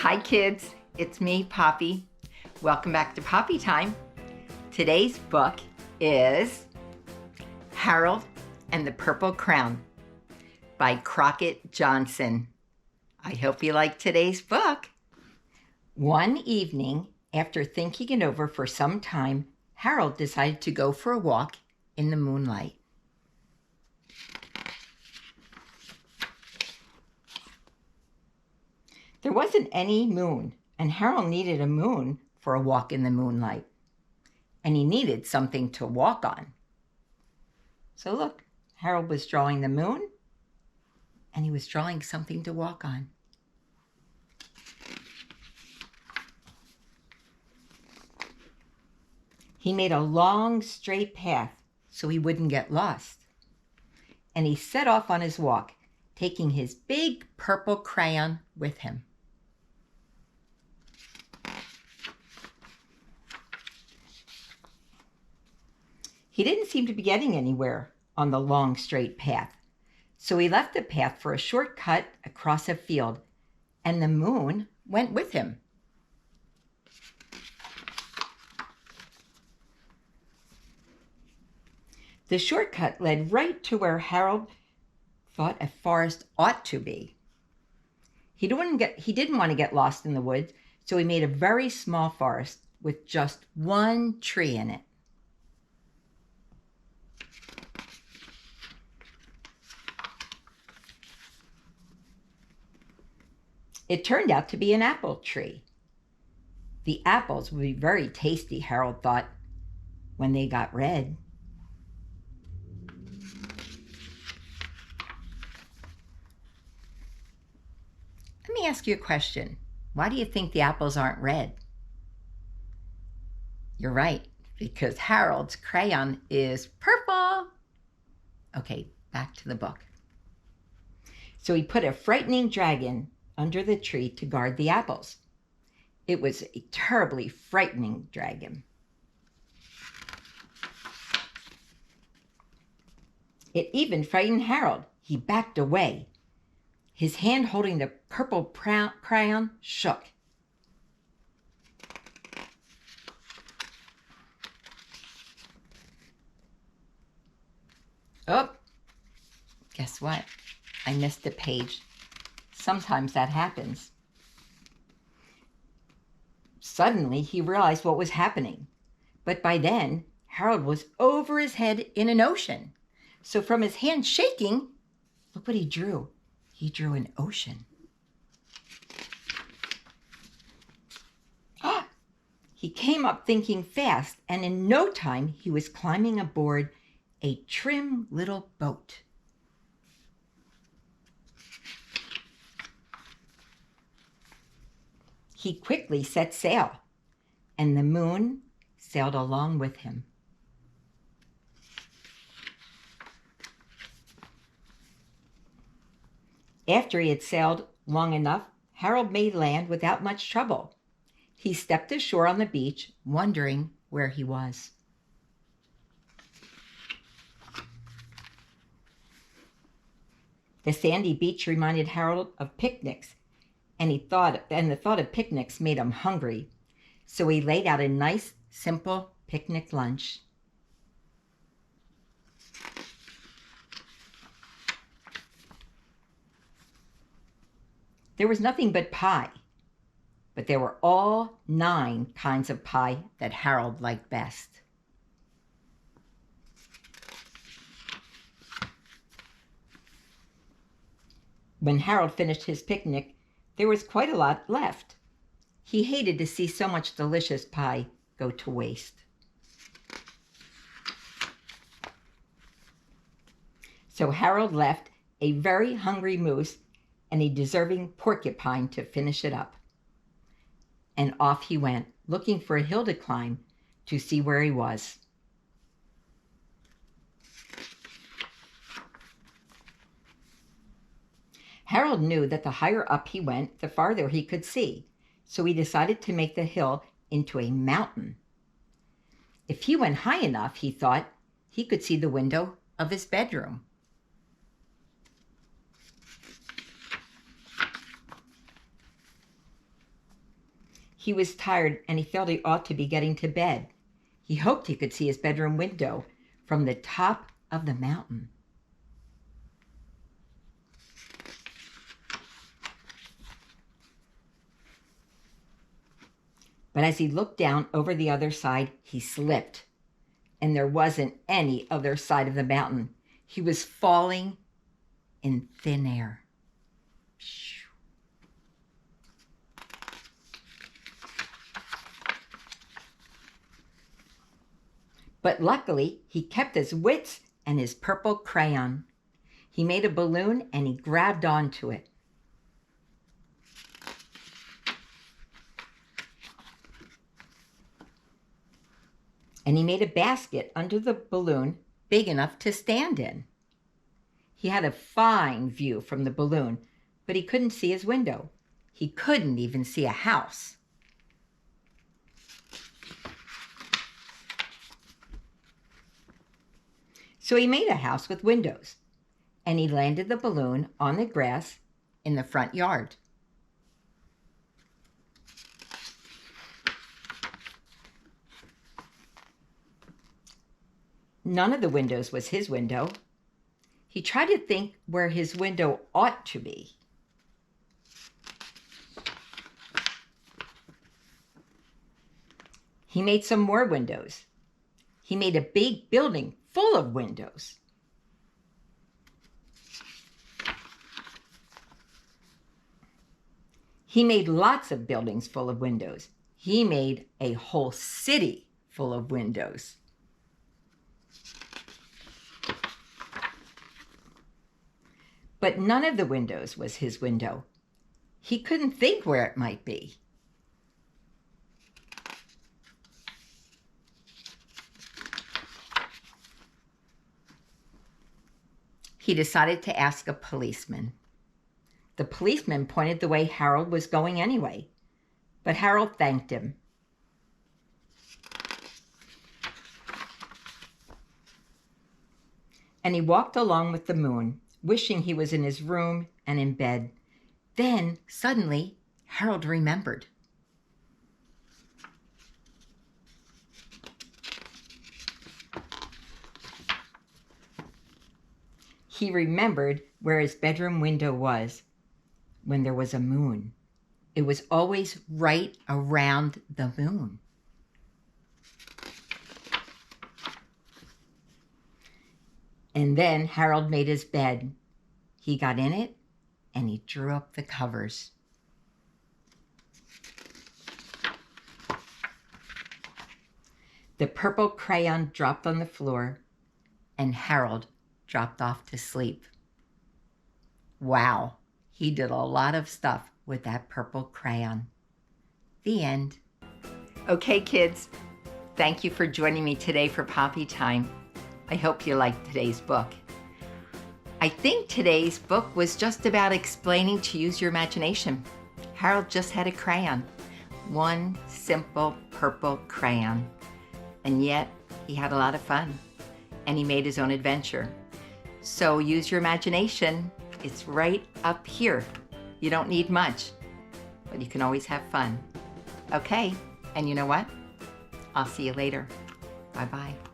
Hi kids, it's me, Poppy. Welcome back to Poppy Time. Today's book is Harold and the Purple Crayon by Crockett Johnson. I hope you like today's book. One evening, after thinking it over for some time, Harold decided to go for a walk in the moonlight. There wasn't any moon, and Harold needed a moon for a walk in the moonlight. And he needed something to walk on. So look, Harold was drawing the moon, and he was drawing something to walk on. He made a long, straight path so he wouldn't get lost. And he set off on his walk, taking his big purple crayon with him. He didn't seem to be getting anywhere on the long, straight path. So he left the path for a shortcut across a field, and the moon went with him. The shortcut led right to where Harold thought a forest ought to be. He didn't want to get lost in the woods, so he made a very small forest with just one tree in it. It turned out to be an apple tree. The apples would be very tasty, Harold thought, when they got red. Let me ask you a question. Why do you think the apples aren't red? You're right, because Harold's crayon is purple. Okay, back to the book. So he put a frightening dragon under the tree to guard the apples. It was a terribly frightening dragon. It even frightened Harold. He backed away. His hand holding the purple crayon shook. Oh, guess what? I missed a page. Sometimes that happens. Suddenly, he realized what was happening. But by then, Harold was over his head in an ocean. So from his hand shaking, look what he drew. He drew an ocean. He came up thinking fast, and in no time, he was climbing aboard a trim little boat. He quickly set sail, and the moon sailed along with him. After he had sailed long enough, Harold made land without much trouble. He stepped ashore on the beach, wondering where he was. The sandy beach reminded Harold of picnics, and the thought of picnics made him hungry. So he laid out a nice, simple picnic lunch. There was nothing but pie, but there were all 9 kinds of pie that Harold liked best. When Harold finished his picnic, there was quite a lot left. He hated to see so much delicious pie go to waste. So Harold left a very hungry moose and a deserving porcupine to finish it up. And off he went, looking for a hill to climb to see where he was. Harold knew that the higher up he went, the farther he could see, so he decided to make the hill into a mountain. If he went high enough, he thought, he could see the window of his bedroom. He was tired and he felt he ought to be getting to bed. He hoped he could see his bedroom window from the top of the mountain. But as he looked down over the other side, he slipped, and there wasn't any other side of the mountain. He was falling in thin air. But luckily, he kept his wits and his purple crayon. He made a balloon and he grabbed onto it. And he made a basket under the balloon big enough to stand in. He had a fine view from the balloon, but he couldn't see his window. He couldn't even see a house. So he made a house with windows, and he landed the balloon on the grass in the front yard. None of the windows was his window. He tried to think where his window ought to be. He made some more windows. He made a big building full of windows. He made lots of buildings full of windows. He made a whole city full of windows. But none of the windows was his window. He couldn't think where it might be. He decided to ask a policeman. The policeman pointed the way Harold was going anyway, but Harold thanked him. And he walked along with the moon, wishing he was in his room and in bed. Then, suddenly, Harold remembered. He remembered where his bedroom window was when there was a moon. It was always right around the moon. And then Harold made his bed. He got in it and he drew up the covers. The purple crayon dropped on the floor and Harold dropped off to sleep. Wow, he did a lot of stuff with that purple crayon. The end. Okay, kids, thank you for joining me today for Poppy Time. I hope you liked today's book. I think today's book was just about explaining to use your imagination. Harold just had a crayon, one simple purple crayon, and yet he had a lot of fun and he made his own adventure. So use your imagination. It's right up here. You don't need much, but you can always have fun. Okay, and you know what? I'll see you later. Bye-bye.